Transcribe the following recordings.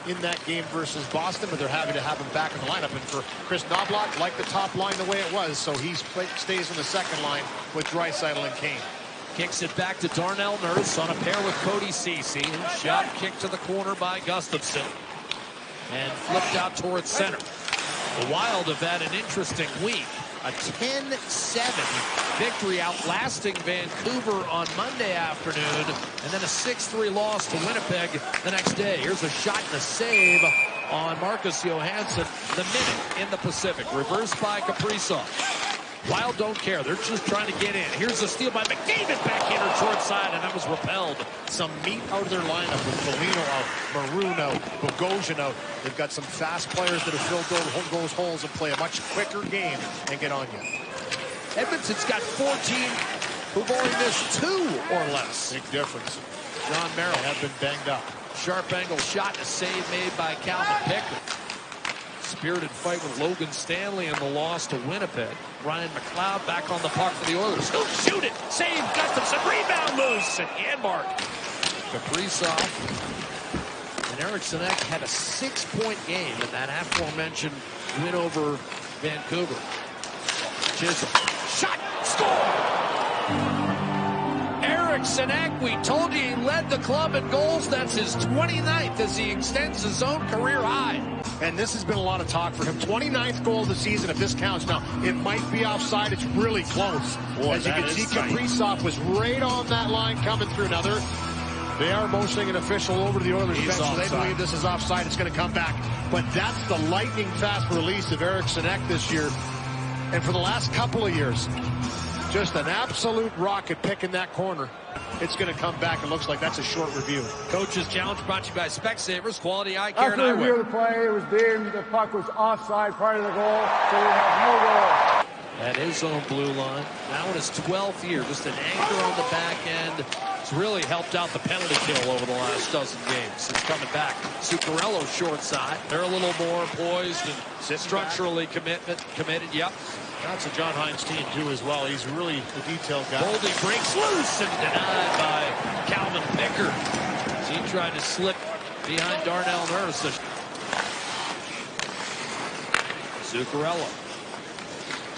in that game versus Boston, but they're happy to have him back in the lineup. And for Chris Knoblauch, like the top line the way it was, so he stays on the second line with Draisaitl and Kane. Kicks it back to Darnell Nurse on a pair with Cody Ceci. Shot kick to the corner by Gustafsson. And flipped out towards center. The Wild have had an interesting week. A 10-7 victory outlasting Vancouver on Monday afternoon, and then a 6-3 loss to Winnipeg the next day. Here's a shot and a save on Marcus Johansson. The minute in the Pacific, reversed by Kaprizov. Wild don't care. They're just trying to get in. Here's a steal by McDavid, backhander short side, and that was repelled. Some meat out of their lineup with Foligno out, Maroon out, Bogosian out. They've got some fast players that have filled those holes and play a much quicker game and get on you. Edmonton's got 14 who've only missed 2 or less. Big difference. John Merrill have been banged up. Sharp angle shot and a save made by Calvin Pickard. Spirited fight with Logan Stanley in the loss to Winnipeg. Ryan McLeod back on the puck for the Oilers. He'll shoot it. Save. Gustafsson. Rebound loose. And Janmark. Kaprizov. And Eriksson Ek had a 6-point game in that aforementioned win over Vancouver. Chisholm. Shot. Score. Eriksson Ek, we told you he led the club in goals. That's his 29th as he extends his own career high. And this has been a lot of talk for him. 29th goal of the season, if this counts. Now, it might be offside. It's really close. Boy, as you can see, Kaprizov was right on that line coming through. Now, they are motioning an official over to the Oilers bench, so they believe this is offside. It's going to come back. But that's the lightning fast release of Eriksson Ek this year. And for the last couple of years, just an absolute rocket pick in that corner. It's going to come back. It looks like that's a short review. Coach's challenge brought to you by Specsavers, quality eye care and eyewear. After review of the play, it was deemed the puck was offside prior to the goal, so we have no goal. At his own blue line. Now in his 12th year, just an anchor on the back end. It's really helped out the penalty kill over the last dozen games. It's coming back. Zuccarello short side. They're a little more poised and structurally committed. Yep. That's a John Hines team, too, as well. He's really a detailed guy. Boldy breaks loose and denied by Calvin Pickard. As he tried to slip behind Darnell Nurse. Zuccarello.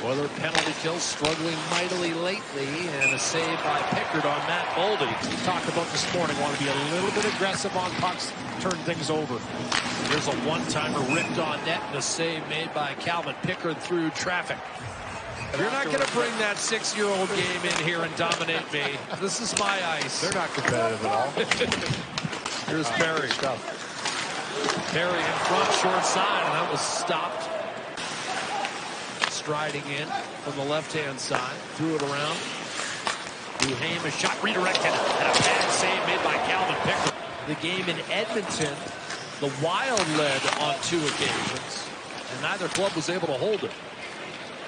Oiler penalty kill struggling mightily lately, and a save by Pickard on Matt Boldy. We talked about this morning, want to be a little bit aggressive on pucks, turn things over. Here's a one-timer ripped on net and a save made by Calvin Pickard through traffic. You're not going to bring that 6-year-old game in here and dominate me. This is my ice. They're not competitive at all. Here's Perry. Perry in front, short side, and that was stopped. Striding in from the left-hand side. Threw it around. Duhaime, a shot redirected, and a bad save made by Calvin Pickard. The game in Edmonton, the Wild led on 2 occasions, and neither club was able to hold it.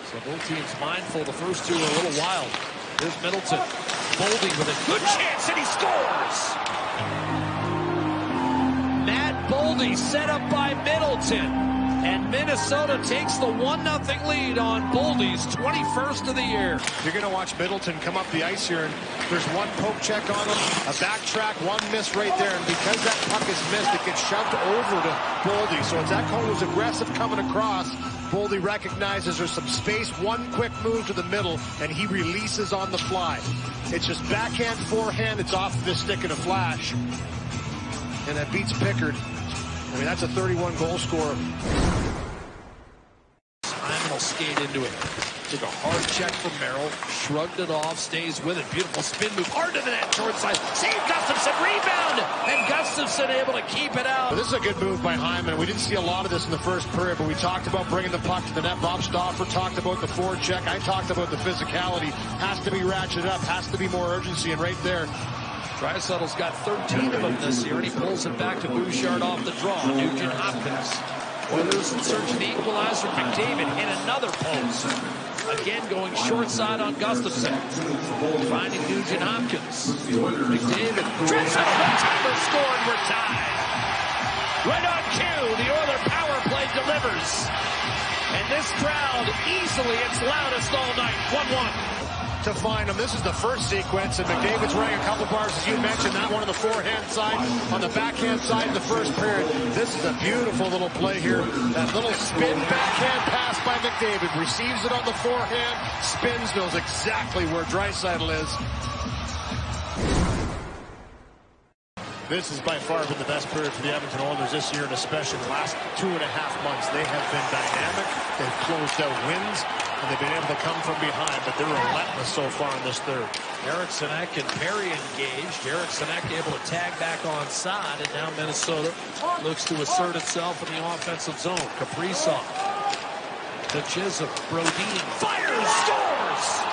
So both teams mindful. The first 2 are a little wild. Here's Middleton. Boldy with a good chance, and he scores! Matt Boldy set up by Middleton. And Minnesota takes the 1-0 lead on Boldy's 21st of the year. You're going to watch Middleton come up the ice here, and there's one poke check on him, a backtrack, one miss right there. And because that puck is missed, it gets shoved over to Boldy. So as that call was aggressive coming across, Boldy recognizes there's some space, one quick move to the middle, and he releases on the fly. It's just backhand, forehand, it's off the stick in a flash. And that beats Pickard. I mean, that's a 31-goal scorer. Simon will skate into it. Took a hard check from Merrill. Shrugged it off. Stays with it. Beautiful spin move. Hard to the net. Short side. Save Gustafsson. Rebound. And Gustafsson able to keep it out. But this is a good move by Hyman. We didn't see a lot of this in the first period, but we talked about bringing the puck to the net. Bob Stauffer talked about the forecheck. I talked about the physicality. Has to be ratcheted up. Has to be more urgency. And right there, Draisaitl's got 13 of them this year, and he pulls it back to Bouchard off the draw. Nugent Hopkins. Oilers in search of the equalizer. McDavid hit another post. Again going short side on Gustafsson. Finding Nugent Hopkins. McDavid. Draisaitl, one-timer scored. We're tied. Right on cue, the Oiler power play delivers. And this crowd easily its loudest all night. 1-1. to find him. This is the first sequence, and McDavid's running a couple bars, as you mentioned, that one on the forehand side, on the backhand side in the first period. This is a beautiful little play here. That little spin backhand pass by McDavid, receives it on the forehand, spins, knows exactly where Draisaitl is. This has by far been the best period for the Edmonton Oilers this year, and especially the last 2.5 months. They have been dynamic. They've closed out wins, and they've been able to come from behind, but they're relentless so far in this third. Eriksson Ek and Perry engaged. Eriksson Ek able to tag back onside, and now Minnesota looks to assert itself in the offensive zone. Kaprizov to Chisholm. Brodin fires, scores!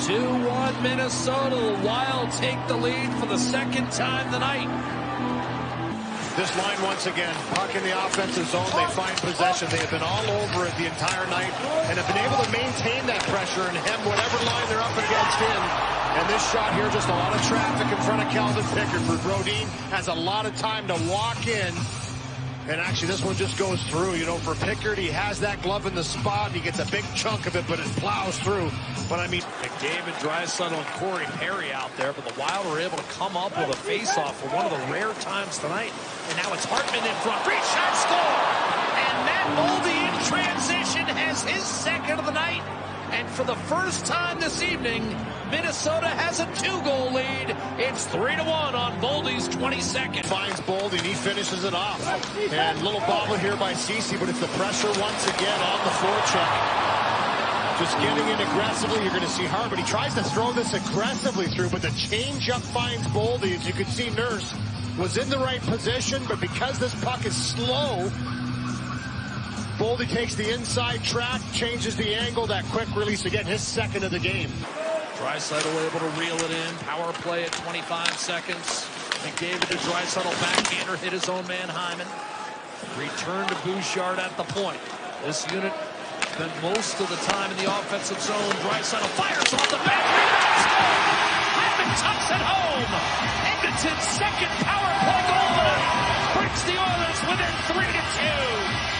2-1 Minnesota. The Wild take the lead for the second time tonight. This line once again, puck in the offensive zone, they find possession. They have been all over it the entire night and have been able to maintain that pressure and hem whatever line they're up against in. And this shot here, just a lot of traffic in front of Calvin Pickard. Brodin has a lot of time to walk in. And actually, this one just goes through. You know, for Pickard, he has that glove in the spot. He gets a big chunk of it, but it plows through. But I mean, McDavid, Draisaitl, and Corey Perry out there, but the Wild were able to come up with a face-off for one of the rare times tonight. And now it's Hartman in front. Great shot, score! And Matt Boldy in transition has his second of the night. And for the first time this evening, Minnesota has a 2-goal lead. It's 3-1 on Boldy's 22nd. Finds Boldy, and he finishes it off. And little bobble here by Ceci, but it's the pressure once again on the forecheck. Just getting in aggressively. You're going to see Hartman. He tries to throw this aggressively through, but the changeup finds Boldy. As you can see, Nurse was in the right position, but because this puck is slow, Boldy takes the inside track, changes the angle, that quick release, again, his second of the game. Draisaitl able to reel it in. Power play at 25 seconds. McDavid to Draisaitl, backhander, hit his own man Hyman. Return to Bouchard at the point. This unit spent most of the time in the offensive zone. Draisaitl fires off the back, rebound, score! Hyman tucks it home. Edmonton's second power play goal of the night brings the Oilers within 3-2.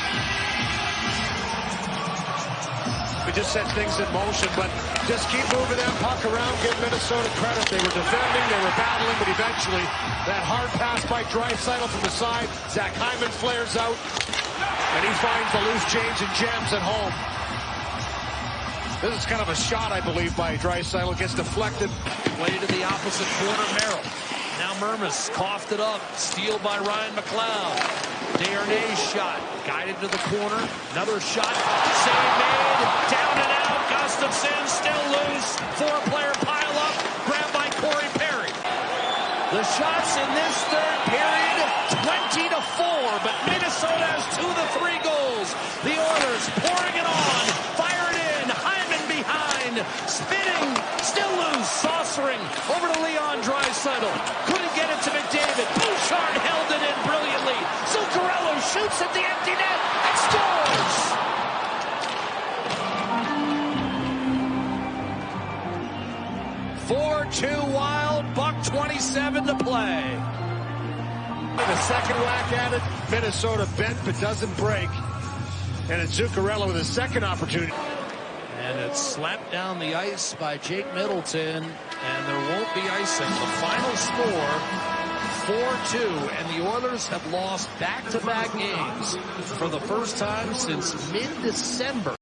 We just set things in motion, but just keep moving that puck around, give Minnesota credit. They were defending, they were battling, but eventually that hard pass by Draisaitl from the side. Zach Hyman flares out, and he finds the loose change and jams it home. This is kind of a shot, I believe, by Draisaitl. Gets deflected. Play to the opposite corner, Merrill. Now Mermis coughed it up. Steal by Ryan McLeod. Desharnais shot. Guided to the corner. Another shot. Save made. Down and out. Gustafsson still loose. Four-player pile-up. Grabbed by Corey Perry. The shots in this third period, 20-4. But Minnesota has 2 of the 3 goals. The Oilers pouring it on. Fire it in. Hyman behind. Spinning. Still loose. Saucering. Over to Leon Draisaitl. Couldn't get it to McDavid. Bouchard held it in brilliantly. Zuccarello shoots at the empty net and scores! (4-2) Wild. Buck 27 to play. The second whack at it. Minnesota bent but doesn't break. And it's Zuccarello with a second opportunity. And it's slapped down the ice by Jake Middleton, and there won't be icing. The final score, 4-2, and the Oilers have lost back-to-back games for the first time since mid-December.